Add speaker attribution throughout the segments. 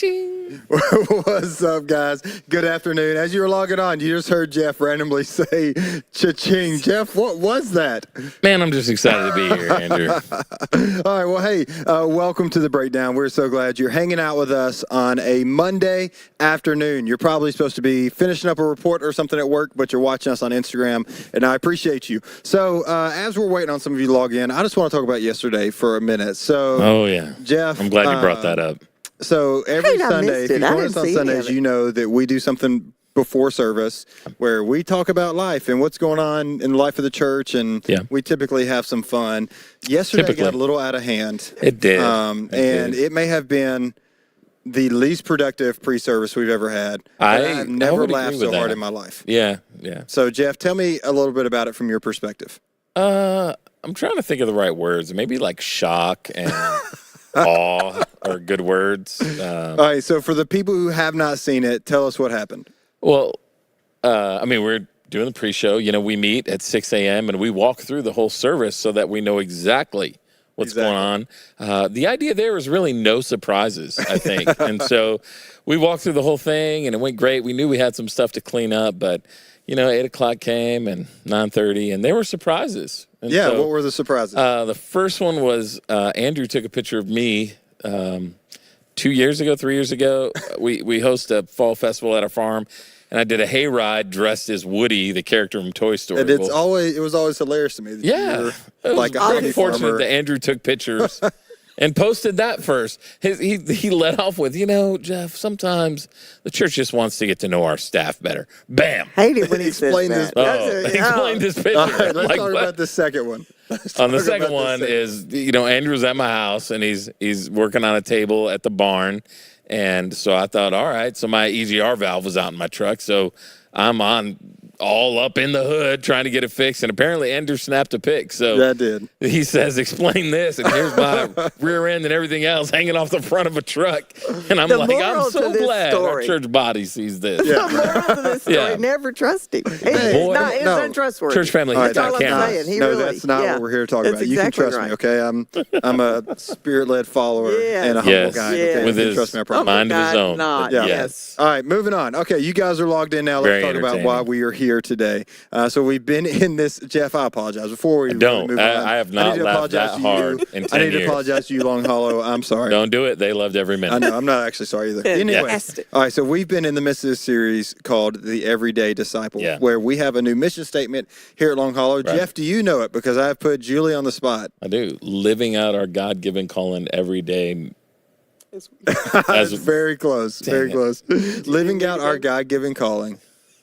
Speaker 1: Cha-ching.
Speaker 2: What's up, guys? Good afternoon. As you were logging on, you just heard Jeff randomly say cha-ching. Jeff, what was that?
Speaker 1: Man, I'm just excited to be here, Andrew.
Speaker 2: All right. Well, hey, welcome to The Breakdown. We're so glad you're hanging out with us on a Monday afternoon. You're probably supposed to be finishing up a report or something at work, but you're watching us on Instagram, and I appreciate you. So as we're waiting on some of you to log in, I just want to talk about yesterday for a minute. So,
Speaker 1: Oh, yeah.
Speaker 2: Jeff.
Speaker 1: I'm glad you brought that up.
Speaker 2: So every Sunday, if you join us on Sundays,
Speaker 3: it.
Speaker 2: you know that we do something before service where we talk about life and what's going on in the life of the church, and we typically have some fun. Yesterday got a little out of hand.
Speaker 1: It did.
Speaker 2: It may have been the least productive pre-service we've ever had. I've never laughed so hard in my life.
Speaker 1: Yeah.
Speaker 2: So, Jeff, tell me a little bit about it from your perspective.
Speaker 1: I'm trying to think of the right words. Maybe like shock and awe are good words.
Speaker 2: All right, so for the people who have not seen it, tell us what happened.
Speaker 1: Well, we're doing the pre-show. You know, we meet at 6 a.m. and we walk through the whole service so that we know exactly what's going on. The idea there was really no surprises, I think. And so we walked through the whole thing and it went great. We knew we had some stuff to clean up, but, 8 o'clock came and 9:30, and there were surprises. And
Speaker 2: what were the surprises?
Speaker 1: The first one was Andrew took a picture of me 3 years ago. We host a fall festival at our farm, and I did a hayride dressed as Woody, the character from Toy Story.
Speaker 2: And it was always hilarious to me. That
Speaker 1: it was
Speaker 2: like
Speaker 1: unfortunate that Andrew took pictures and posted that first. He led off with, Jeff, sometimes the church just wants to get to know our staff better. Bam.
Speaker 3: Hate it when he says that.
Speaker 1: Explain this picture.
Speaker 2: All right, let's talk about the second one.
Speaker 1: On the second one is, Andrew's at my house, and he's working on a table at the barn. And so I thought, all right, so my EGR valve was out in my truck. So I'm all up in the hood trying to get it fixed. And apparently Andrew snapped a pic. So
Speaker 2: that did.
Speaker 1: He says, explain this. And here's my rear end and everything else hanging off the front of a truck. And I'm I'm so glad our church body sees this.
Speaker 3: The moral to this story, never trust him. It's untrustworthy.
Speaker 1: Church family hits on camera.
Speaker 2: That's not what we're here to talk about. You can trust me, okay? I'm a spirit-led follower and a humble guy. Okay?
Speaker 1: With his
Speaker 2: trust me, I promise.
Speaker 1: mind of his own.
Speaker 3: Yes.
Speaker 2: All right, moving on. Okay, you guys are logged in now. Let's talk about why we are here today. So we've been in this. Jeff, I apologize. Before we move on,
Speaker 1: I have not laughed that hard in 10 years.
Speaker 2: I need to apologize to you, Long Hollow. I'm sorry.
Speaker 1: Don't do it. They loved every minute.
Speaker 2: I know. I'm not actually sorry either. Anyway, all right. So we've been in the midst of this series called The Everyday Disciple, where we have a new mission statement here at Long Hollow. Right. Jeff, do you know it? Because I have put Julie on the spot.
Speaker 1: I do. Living out our God-given calling every day.
Speaker 2: That's very close. Very close. Living out our God-given calling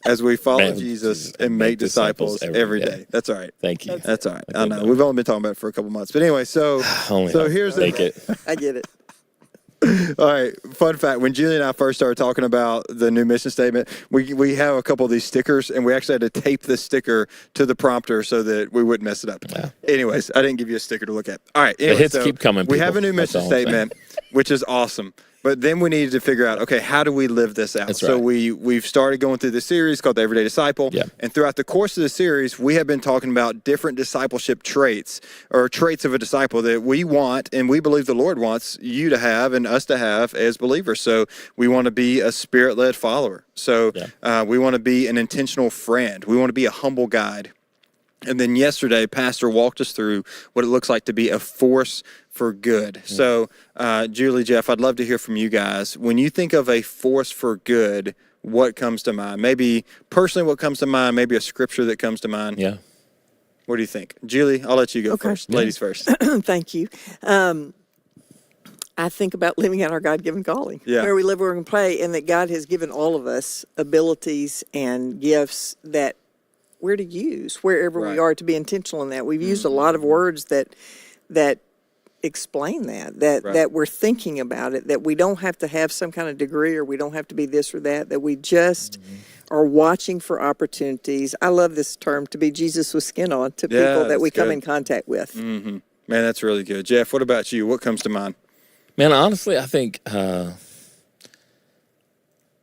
Speaker 2: as we follow Jesus and make disciples every day. That's all right.
Speaker 1: Thank you.
Speaker 2: That's all right. I know. We've only been talking about it for a couple months. But anyway, so here's
Speaker 1: Take it.
Speaker 3: I get it.
Speaker 2: All right. Fun fact. When Julie and I first started talking about the new mission statement, we have a couple of these stickers, and we actually had to tape the sticker to the prompter so that we wouldn't mess it up. Yeah. Anyways, I didn't give you a sticker to look at. All right. Anyway,
Speaker 1: the hits keep coming.
Speaker 2: We have a new mission statement, which is awesome. But then we needed to figure out, okay, how do we live this out? So we've started going through this series called The Everyday Disciple. Yeah. And throughout the course of the series, we have been talking about different discipleship traits or traits of a disciple that we want and we believe the Lord wants you to have and us to have as believers. So we want to be a spirit-led follower. So we want to be an intentional friend. We want to be a humble guide. And then yesterday, Pastor walked us through what it looks like to be a force for good. So, Julie, Jeff, I'd love to hear from you guys. When you think of a force for good, what comes to mind? Maybe personally what comes to mind, maybe a scripture that comes to mind.
Speaker 1: Yeah.
Speaker 2: What do you think? Julie, I'll let you go first. Ladies first.
Speaker 3: Thank you. I think about living out our God-given calling, where we live, work, and play, and that God has given all of us abilities and gifts that we're to use wherever we are, to be intentional in that. We've used a lot of words that explain that we're thinking about it, that we don't have to have some kind of degree or we don't have to be this or that we just are watching for opportunities. I love this term, to be Jesus with skin on, to people that we come in contact with.
Speaker 2: Mm-hmm. Man, that's really good. Jeff, what about you? What comes to mind?
Speaker 1: Man, honestly, I think a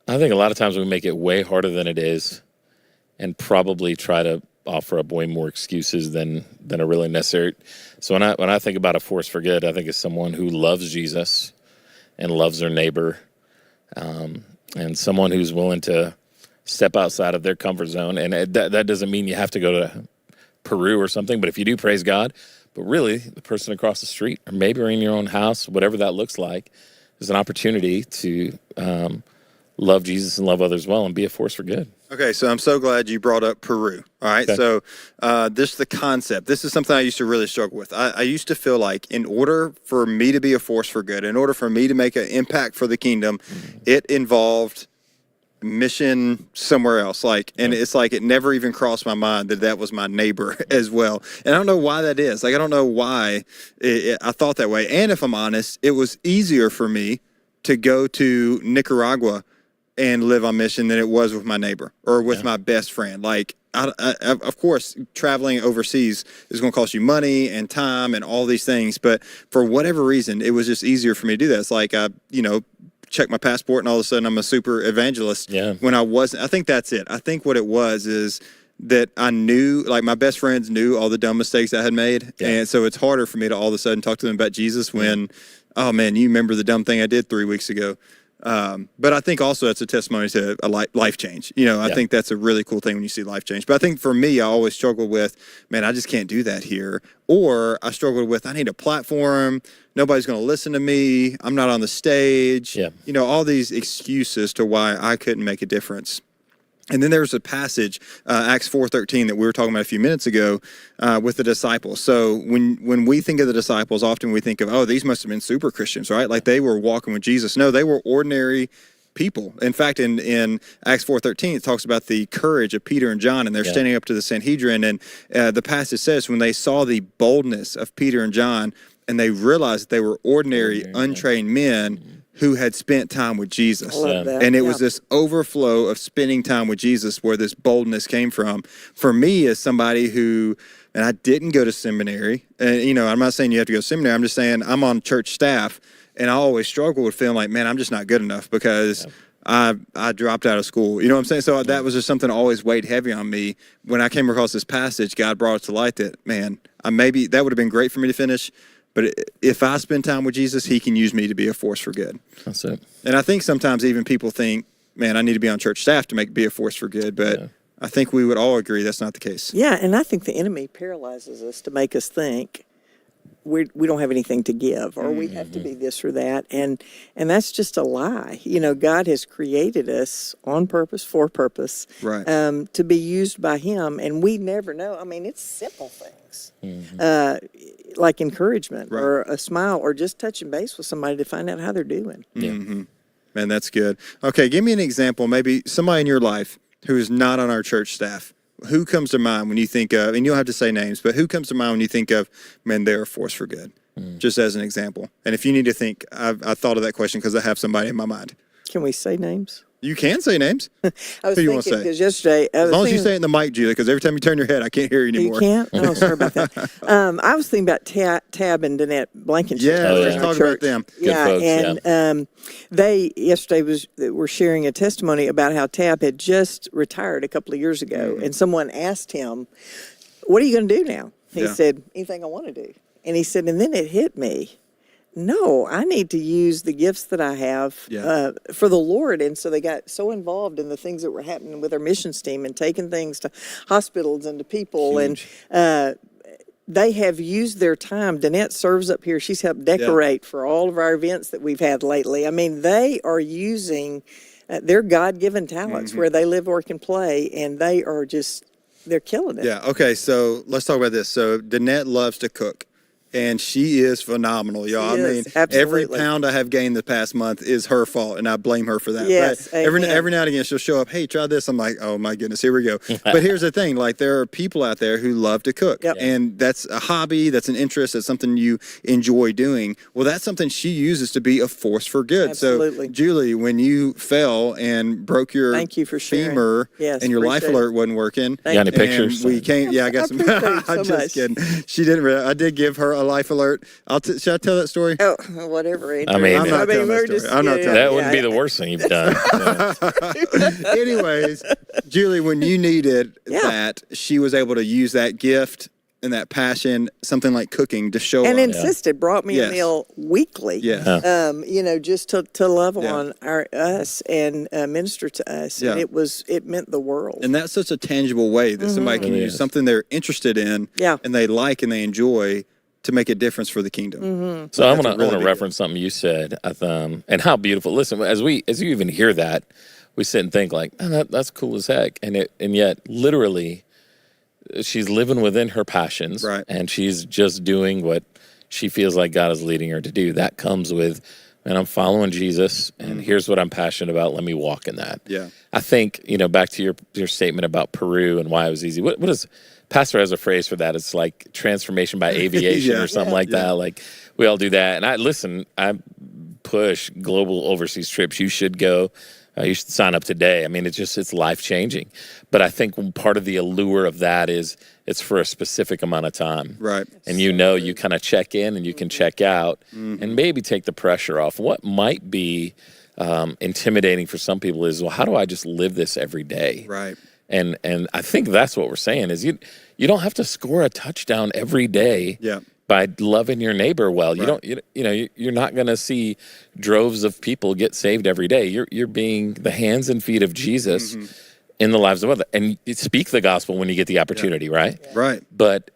Speaker 1: lot of times we make it way harder than it is and probably try to offer up way more excuses than are really necessary. So when I think about a force for good, I think it's someone who loves Jesus and loves their neighbor, and someone who's willing to step outside of their comfort zone. And that doesn't mean you have to go to Peru or something, but if you do, praise God. But really, the person across the street, or maybe in your own house, whatever that looks like, is an opportunity to love Jesus and love others well and be a force for good.
Speaker 2: Okay, so I'm so glad you brought up Peru. All right,
Speaker 1: Okay.
Speaker 2: so the concept. This is something I used to really struggle with. I used to feel like in order for me to be a force for good, in order for me to make an impact for the kingdom, it involved mission somewhere else. And it's like it never even crossed my mind that was my neighbor as well. And I don't know why that is. Like, I don't know why I thought that way. And if I'm honest, it was easier for me to go to Nicaragua and live on mission than it was with my neighbor or with my best friend. Like, of course, traveling overseas is going to cost you money and time and all these things. But for whatever reason, it was just easier for me to do that. It's like, check my passport and all of a sudden I'm a super evangelist.
Speaker 1: Yeah.
Speaker 2: When I wasn't. I think that's it. I think what it was is that I knew, like, my best friends knew all the dumb mistakes I had made. Yeah. And so it's harder for me to all of a sudden talk to them about Jesus when, oh man, you remember the dumb thing I did 3 weeks ago. But I think also that's a testimony to a life change. I think that's a really cool thing when you see life change. But I think for me, I always struggled with, man, I just can't do that here. Or I struggled with, I need a platform. Nobody's going to listen to me. I'm not on the stage. Yeah. All these excuses to why I couldn't make a difference. And then there's a passage, Acts 4:13, that we were talking about a few minutes ago with the disciples. So when we think of the disciples, often we think of, oh, these must have been super Christians, right? Like they were walking with Jesus. No, they were ordinary people. In fact, in Acts 4:13, it talks about the courage of Peter and John, and they're standing up to the Sanhedrin. And the passage says, when they saw the boldness of Peter and John, and they realized that they were ordinary untrained men who had spent time with Jesus. And it was this overflow of spending time with Jesus where this boldness came from. For me, as somebody who, and I didn't go to seminary, and I'm not saying you have to go to seminary, I'm just saying I'm on church staff, and I always struggle with feeling like, man, I'm just not good enough because I dropped out of school. You know what I'm saying? So that was just something that always weighed heavy on me. When I came across this passage, God brought it to light that, man, maybe that would have been great for me to finish. But if I spend time with Jesus, he can use me to be a force for good.
Speaker 1: That's it.
Speaker 2: And I think sometimes even people think, man, I need to be on church staff to be a force for good. But I think we would all agree that's not the case.
Speaker 3: Yeah, and I think the enemy paralyzes us to make us think we don't have anything to give, or we have to be this or that. And that's just a lie. God has created us on purpose, for purpose,
Speaker 2: right.
Speaker 3: To be used by him. And we never know. I mean, it's simple things. Like encouragement or a smile or just touching base with somebody to find out how they're doing.
Speaker 2: Man, that's good. Okay, give me an example, maybe somebody in your life who is not on our church staff. Who comes to mind when you think of, and you don't have to say names, but who comes to mind when you think of, man, they're a force for good, just as an example. And if you need to think, I thought of that question because I have somebody in my mind.
Speaker 3: Can we say names?
Speaker 2: You can say names.
Speaker 3: I was
Speaker 2: Who you
Speaker 3: thinking,
Speaker 2: want to say?
Speaker 3: because yesterday...
Speaker 2: As long as you say it in the mic, Julie, because every time you turn your head, I can't hear you anymore.
Speaker 3: You can't? Oh, sorry about that. I was thinking about Tab and Danette Blankenship.
Speaker 2: Yeah, let's talk about them.
Speaker 1: Good folks,
Speaker 3: they yesterday were sharing a testimony about how Tab had just retired a couple of years ago, and someone asked him, what are you going to do now? He said, anything I want to do. And he said, and then it hit me. No, I need to use the gifts that I have for the Lord. And so they got so involved in the things that were happening with our missions team and taking things to hospitals and to people. Huge. And they have used their time. Danette serves up here. She's helped decorate for all of our events that we've had lately. I mean, they are using their God-given talents where they live, work, and play, and they are they're killing it.
Speaker 2: Yeah, okay, so let's talk about this. So Danette loves to cook. And she is phenomenal, y'all. Every pound I have gained the past month is her fault, and I blame her for that.
Speaker 3: Yes,
Speaker 2: right? Every now and again, she'll show up, hey, try this. I'm like, oh, my goodness, here we go. But here's the thing. Like, there are people out there who love to cook. And that's a hobby, that's an interest, that's something you enjoy doing. Well, that's something she uses to be a force for good.
Speaker 3: Absolutely.
Speaker 2: So, Julie, when you fell and broke your
Speaker 3: Thank you for
Speaker 2: femur and your life alert wasn't working.
Speaker 1: You got any pictures?
Speaker 2: We came, I got some. I'm just kidding. She didn't really. I did give her a life alert. Should I tell that story?
Speaker 3: Oh, whatever. Andrew.
Speaker 1: I mean,
Speaker 2: I'm not telling that story. I'm not telling
Speaker 1: that. Wouldn't be the worst thing you've done.
Speaker 2: Anyways, Julie, when you needed that, she was able to use that gift and that passion, something like cooking, to show
Speaker 3: and
Speaker 2: up.
Speaker 3: insisted, brought me a meal weekly. Just to love on us and minister to us. And it meant the world.
Speaker 2: And that's such a tangible way that somebody can use something they're interested in and they like and they enjoy to make a difference for the kingdom.
Speaker 1: So I want to reference something you said, and how beautiful. Listen, as you even hear that, we sit and think like, oh, that's cool as heck, and yet literally, she's living within her passions, and she's just doing what she feels like God is leading her to do. That comes with, and I'm following Jesus, and here's what I'm passionate about. Let me walk in that.
Speaker 2: Yeah,
Speaker 1: I think back to your statement about Peru and why it was easy. What is Pastor has a phrase for that? It's like transformation by aviation or something like that. Like we all do that. And I push global overseas trips. You should go. You should sign up today. I mean, it's life changing. But I think part of the allure of that is it's for a specific amount of time.
Speaker 2: Right.
Speaker 1: And you kind of check in and you can check out and maybe take the pressure off. What might be intimidating for some people is, well, how do I just live this every day?
Speaker 2: Right.
Speaker 1: And I think that's what we're saying is you don't have to score a touchdown every day by loving your neighbor well. You're not going to see droves of people get saved every day. You're being the hands and feet of Jesus in the lives of others. And you speak the gospel when you get the opportunity, right?
Speaker 2: Right.
Speaker 1: But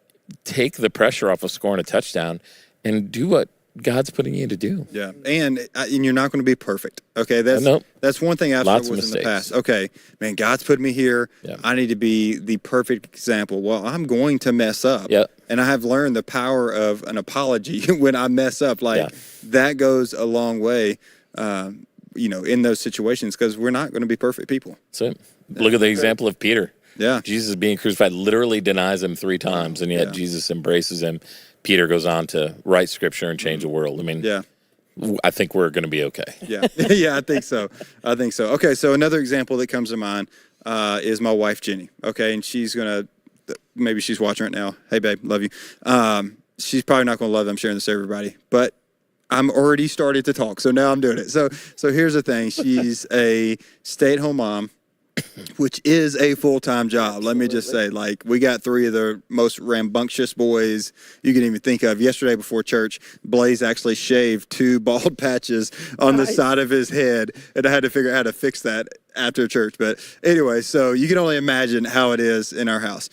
Speaker 1: take the pressure off of scoring a touchdown and do what God's putting you to do.
Speaker 2: Yeah, and you're not going to be perfect. Okay, that's one thing I've struggled with in the past. Okay, man, God's put me here. Yeah. I need to be the perfect example. Well, I'm going to mess up.
Speaker 1: Yeah.
Speaker 2: And I have learned the power of an apology when I mess up. That goes a long way, in those situations, because we're not going to be perfect people.
Speaker 1: So look at the example of Peter.
Speaker 2: Yeah.
Speaker 1: Jesus being crucified literally denies him 3 times, and yet Jesus embraces him. Peter goes on to write scripture and change the world. I mean, I think we're going to be okay.
Speaker 2: Yeah, I think so. Okay, so another example that comes to mind is my wife, Jenny. Okay, and maybe she's watching right now. Hey, babe, love you. She's probably not going to love that I'm sharing this to everybody, but I'm already started to talk, so now I'm doing it. So here's the thing. She's a stay-at-home mom, which is a full-time job. Let me just say, we got 3 of the most rambunctious boys you can even think of. Yesterday before church, Blaze actually shaved 2 bald patches on the side of his head, and I had to figure out how to fix that after church. But anyway, so you can only imagine how it is in our house.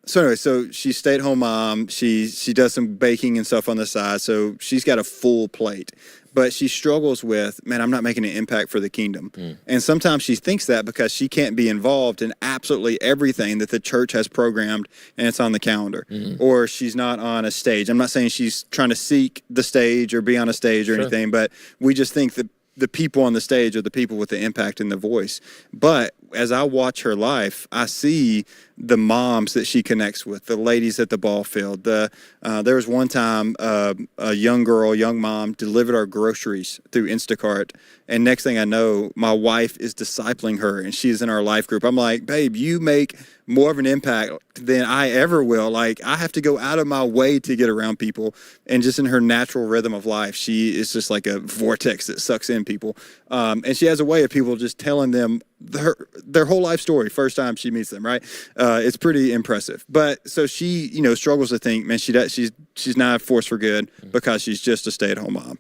Speaker 2: So she's stay-at-home mom. She does some baking and stuff on the side, so she's got a full plate. But she struggles with, man, I'm not making an impact for the kingdom. And sometimes she thinks that because she can't be involved in absolutely everything that the church has programmed and it's on the calendar. Or she's not on a stage. I'm not saying she's trying to seek the stage or be on a stage or anything, but we just think that the people on the stage are the people with the impact and the voice. But as I watch her life, I see the moms that she connects with, the ladies at the ball field. There was one time a young mom delivered our groceries through Instacart. And next thing I know, my wife is discipling her and she's in our life group. I'm like, babe, you make more of an impact than I ever will. I have to go out of my way to get around people. And just in her natural rhythm of life, she is just like a vortex that sucks in people. And she has a way of people just telling them their whole life story first time she meets them, right? It's pretty impressive. But so she, struggles to think, man, she's not a force for good because she's just a stay-at-home mom.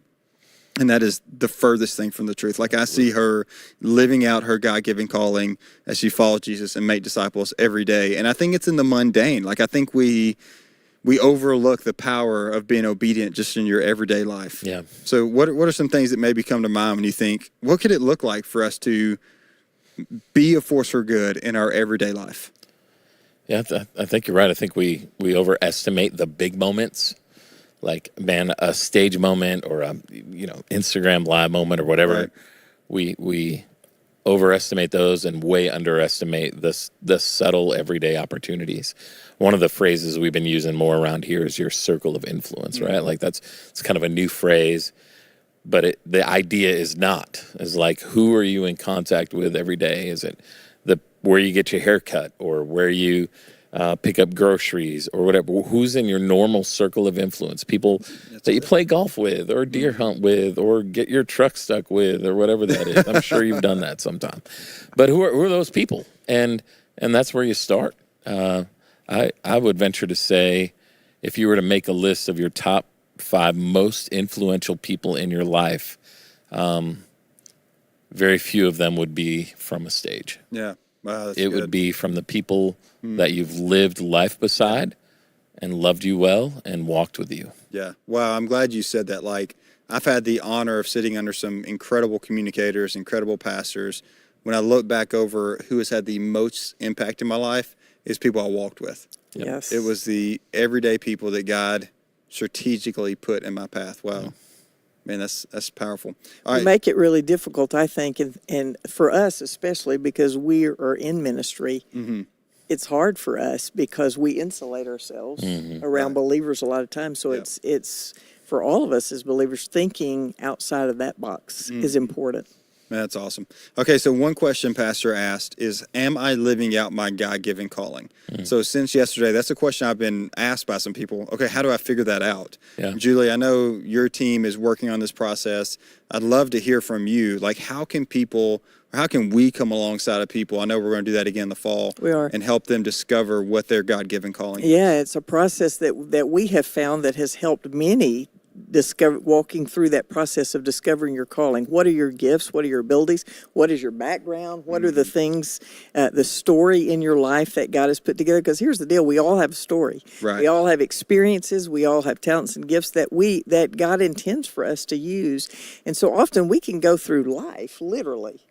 Speaker 2: And that is the furthest thing from the truth. I see her living out her God-given calling as she follows Jesus and make disciples every day. And I think it's in the mundane. I think we overlook the power of being obedient just in your everyday life.
Speaker 1: Yeah.
Speaker 2: So what are some things that maybe come to mind when you think, what could it look like for us to be a force for good in our everyday life?
Speaker 1: Yeah, I think you're right. I think we overestimate the big moments. A stage moment or a Instagram live moment or whatever. Right. We overestimate those and way underestimate the subtle everyday opportunities. One of the phrases we've been using more around here is your circle of influence, right? It's kind of a new phrase, but the idea is who are you in contact with every day? Is it where you get your hair cut or where you pick up groceries or whatever? Who's in your normal circle of influence? People that you play golf with or deer hunt with or get your truck stuck with or whatever that is. I'm sure you've done that sometime. But who are those people? And that's where you start. I would venture to say, if you were to make a list of your top 5 most influential people in your life, very few of them would be from a stage.
Speaker 2: Yeah. Wow, that's
Speaker 1: it
Speaker 2: good.
Speaker 1: would be from the people that you've lived life beside and loved you well and walked with you.
Speaker 2: Yeah. Wow, I'm glad you said that. Like, I've had the honor of sitting under some incredible communicators, incredible pastors. When I look back over who has had the most impact in my life, is people I walked with.
Speaker 3: Yes.
Speaker 2: It was the everyday people that God strategically put in my path. Wow. Man, that's powerful. All right.
Speaker 3: Make it really difficult, I think, and for us especially because we are in ministry. It's hard for us because we insulate ourselves around believers a lot of times. So it's for all of us as believers, thinking outside of that box is important.
Speaker 2: That's awesome. Okay, so one question Pastor asked is, am I living out my God-given calling? So since yesterday, that's a question I've been asked by some people. Okay, how do I figure that out?
Speaker 1: Yeah.
Speaker 2: Julie, I know your team is working on this process. I'd love to hear from you. Like, how can we come alongside of people? I know we're going to do that again in the fall.
Speaker 3: We are.
Speaker 2: And help them discover what their God-given calling is.
Speaker 3: Yeah, it's a process that we have found that has helped many walking through that process of discovering your calling. What are your gifts? What are your abilities? What is your background? What are the things, the story in your life that God has put together? Because here's the deal: we all have a story.
Speaker 2: Right.
Speaker 3: We all have experiences. We all have talents and gifts that God intends for us to use. And so often we can go through life literally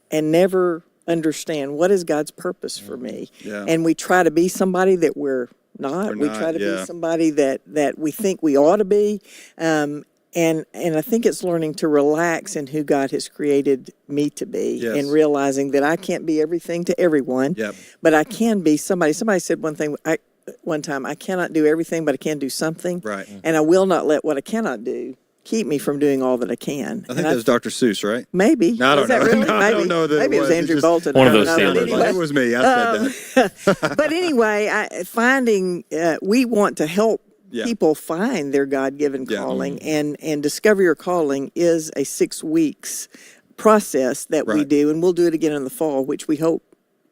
Speaker 3: and never understand what is God's purpose for me.
Speaker 2: Yeah.
Speaker 3: And we try to be somebody that we're not. We try to be somebody that we think we ought to be. And I think it's learning to relax in who God has created me to be and realizing that I can't be everything to everyone, but I can be somebody. Somebody said one time, I cannot do everything, but I can do something.
Speaker 2: Right.
Speaker 3: And I will not let what I cannot do keep me from doing all that I can.
Speaker 2: I think that was Dr. Seuss, right?
Speaker 3: Maybe.
Speaker 2: No, I don't know.
Speaker 3: Really?
Speaker 2: No, I don't know that
Speaker 3: maybe it was Andrew Bolton.
Speaker 1: One of those
Speaker 3: I don't know.
Speaker 1: sailors.
Speaker 2: It was me. I said that.
Speaker 3: But anyway, we want to help people find their God-given calling, and discover your calling is a 6 weeks process that we do, and we'll do it again in the fall, which we hope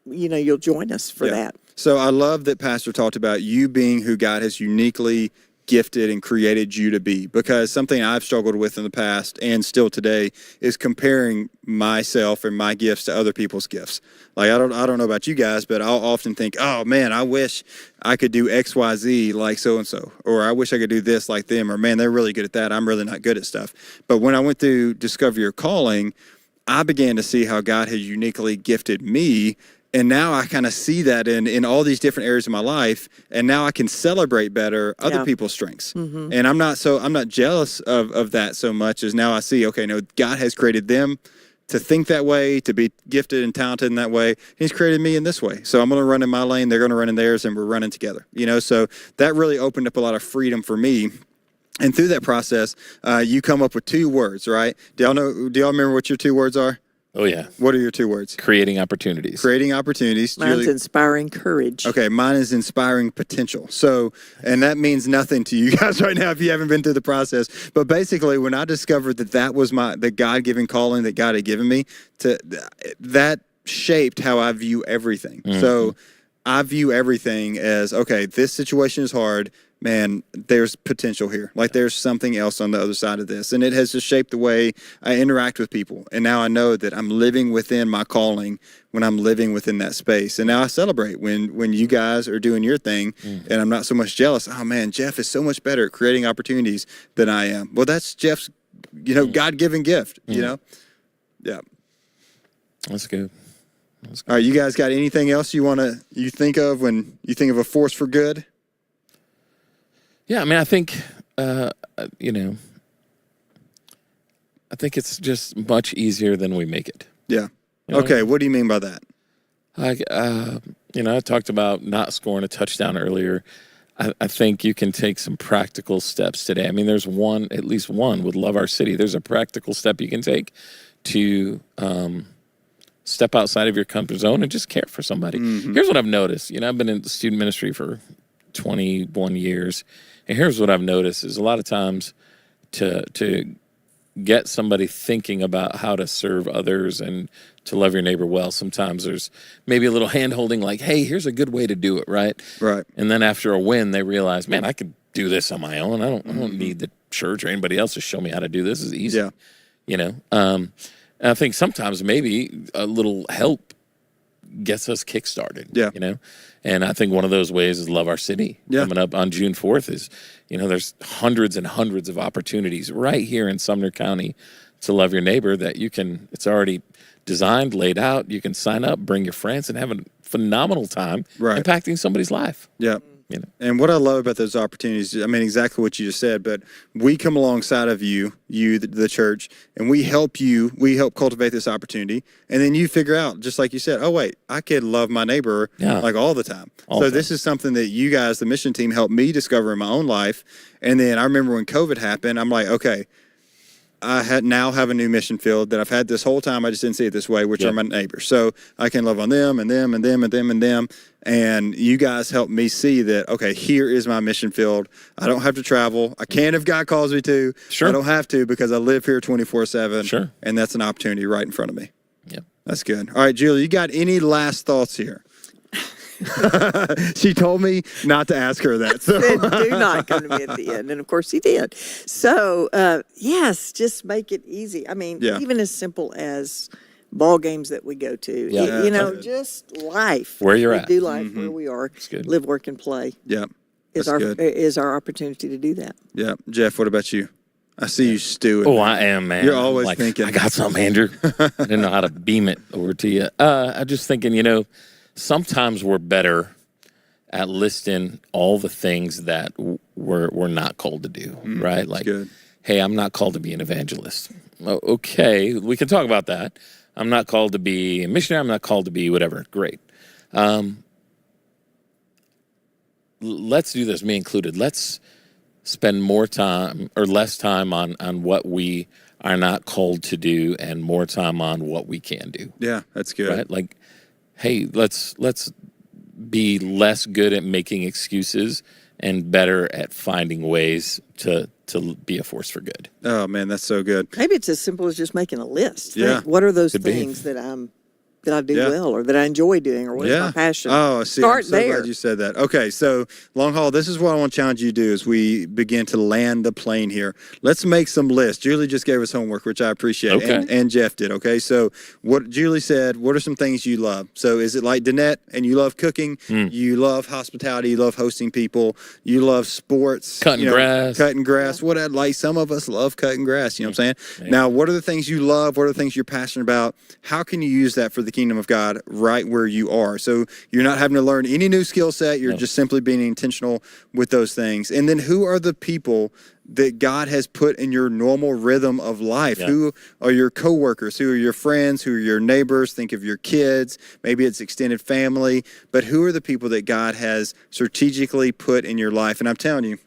Speaker 3: you'll join us for that.
Speaker 2: So I love that Pastor talked about you being who God has uniquely gifted and created you to be, because something I've struggled with in the past and still today is comparing myself and my gifts to other people's gifts. Like, I don't know about you guys, but I'll often think, oh man, I wish I could do XYZ like so-and-so, or I wish I could do this like them, or man, they're really good at that. I'm really not good at stuff. But when I went through Discover Your Calling, I began to see how God has uniquely gifted me. And now I kind of see that in all these different areas of my life, and now I can celebrate better other people's strengths. And I'm not jealous of that so much, as now I see, okay, no, God has created them to think that way, to be gifted and talented in that way. He's created me in this way. So I'm going to run in my lane, they're going to run in theirs, and we're running together. So that really opened up a lot of freedom for me. And through that process, you come up with 2 words, right? Do y'all remember what your 2 words are?
Speaker 1: Oh, yeah.
Speaker 2: What are your 2 words?
Speaker 1: Creating opportunities.
Speaker 2: Creating opportunities.
Speaker 3: Mine's
Speaker 2: Julie?
Speaker 3: inspiring courage.
Speaker 2: Okay, mine is inspiring potential. So, and that means nothing to you guys right now if you haven't been through the process. But basically, when I discovered that was the God-given calling that God had given me, that shaped how I view everything. So I view everything as, okay, this situation is hard. Man, there's potential here. Like, there's something else on the other side of this. And it has just shaped the way I interact with people. And now I know that I'm living within my calling when I'm living within that space. And now I celebrate when you guys are doing your thing, and I'm not so much jealous. Oh, man, Jeff is so much better at creating opportunities than I am. Well, that's Jeff's, God-given gift, Yeah.
Speaker 1: That's good.
Speaker 2: All right, you guys got anything else you think of when you think of a force for good?
Speaker 1: Yeah, I mean, I think, I think it's just much easier than we make it.
Speaker 2: Yeah. Okay, what do you mean by that?
Speaker 1: I talked about not scoring a touchdown earlier. I think you can take some practical steps today. I mean, there's at least one with Love Our City. There's a practical step you can take to step outside of your comfort zone and just care for somebody. Here's what I've noticed. I've been in student ministry for 21 years. And here's what I've noticed is a lot of times to get somebody thinking about how to serve others and to love your neighbor well, sometimes there's maybe a little hand holding, like, hey, here's a good way to do it, right?
Speaker 2: Right.
Speaker 1: And then after a win, they realize, man, I could do this on my own. I don't need the church or anybody else to show me how to do this. It's easy.
Speaker 2: Yeah.
Speaker 1: You know, and I think sometimes maybe a little help gets us kickstarted.
Speaker 2: Yeah.
Speaker 1: You know, and I think one of those ways is Love Our City.
Speaker 2: Yeah.
Speaker 1: Coming up on June 4th is, you know, there's hundreds and hundreds of opportunities right here in Sumner County to love your neighbor that you can, it's already designed, laid out. You can sign up, bring your friends, and have a phenomenal time impacting somebody's life.
Speaker 2: Yeah.
Speaker 1: You know.
Speaker 2: And what I love about those opportunities, I mean, exactly what you just said, but we come alongside of you, the church, and we help cultivate this opportunity. And then you figure out, just like you said, oh, wait, I could love my neighbor like all the time. This is something that you guys, the mission team, helped me discover in my own life. And then I remember when COVID happened, I'm like, okay, I now have a new mission field that I've had this whole time. I just didn't see it this way, which are my neighbors. So I can love on them and them and them and them and them. And you guys helped me see that, okay, here is my mission field. I don't have to travel. I can if God calls me to.
Speaker 1: Sure.
Speaker 2: I don't have to because I live here 24/7.
Speaker 1: Sure.
Speaker 2: And that's an opportunity right in front of me.
Speaker 1: Yeah.
Speaker 2: That's good. All right, Julie, you got any last thoughts here? She told me not to ask her that. So.
Speaker 3: Said, do not come to me at the end. And of course he did. So, yes, just make it easy. I mean, even as simple as ball games that we go to, you know, just life.
Speaker 1: Where you're
Speaker 3: we
Speaker 1: at.
Speaker 3: do life where we are. Live, work, and play.
Speaker 2: Yeah.
Speaker 3: Is our opportunity to do that.
Speaker 2: Yeah. Jeff, what about you? I see you stewing.
Speaker 1: Oh, I am, man.
Speaker 2: You're always thinking.
Speaker 1: I got something, Andrew. I didn't know how to beam it over to you. I'm just thinking, you know, sometimes we're better at listing all the things that we're not called to do, right? Like, hey, I'm not called to be an evangelist. Okay, we can talk about that. I'm not called to be a missionary. I'm not called to be whatever. Great. Let's do this, me included. Let's spend more time or less time on what we are not called to do and more time on what we can do.
Speaker 2: Yeah, that's good.
Speaker 1: Right? Like, hey, let's be less good at making excuses and better at finding ways to be a force for good.
Speaker 2: Oh man, that's so good.
Speaker 3: Maybe it's as simple as just making a list.
Speaker 2: Yeah.
Speaker 3: What are those things that I do well, or that I enjoy doing, or what is my passion?
Speaker 2: Oh, see,
Speaker 3: Start
Speaker 2: I'm so
Speaker 3: there.
Speaker 2: glad you said that. Okay, so long haul, this is what I want to challenge you to do as we begin to land the plane here. Let's make some lists. Julie just gave us homework, which I appreciate, and Jeff did. Okay, so what Julie said, what are some things you love? So is it like Danette, and you love cooking, you love hospitality, you love hosting people, you love sports,
Speaker 1: cutting grass.
Speaker 2: What I'd like, some of us love cutting grass, you know what I'm saying? Now, what are the things you love? What are the things you're passionate about? How can you use that for the kingdom of God right where you are? So you're not having to learn any new skill set. You're just simply being intentional with those things. And then who are the people that God has put in your normal rhythm of life? Who are your coworkers? Who are your friends? Who are your neighbors? Think of your kids. Maybe it's extended family. But who are the people that God has strategically put in your life? And I'm telling you,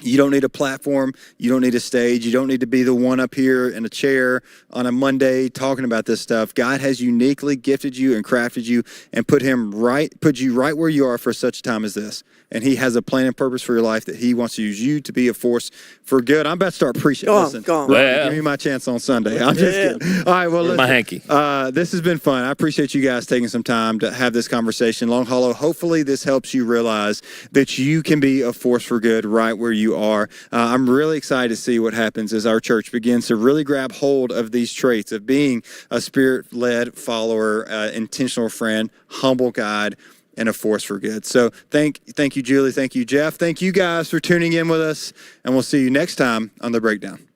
Speaker 2: you don't need a platform. You don't need a stage. You don't need to be the one up here in a chair on a Monday talking about this stuff. God has uniquely gifted you and crafted you and put you right where you are for such a time as this. And he has a plan and purpose for your life that he wants to use you to be a force for good. I'm about to start preaching. Listen,
Speaker 3: go on.
Speaker 2: Well, give me my chance on Sunday. I'm just kidding. All right, well, listen,
Speaker 1: my hanky.
Speaker 2: This has been fun. I appreciate you guys taking some time to have this conversation. Long Hollow, hopefully this helps you realize that you can be a force for good right where you are. I'm really excited to see what happens as our church begins to really grab hold of these traits of being a spirit-led follower, intentional friend, humble guide, and a force for good. So thank you, Julie. Thank you, Jeff. Thank you guys for tuning in with us, and we'll see you next time on The Breakdown.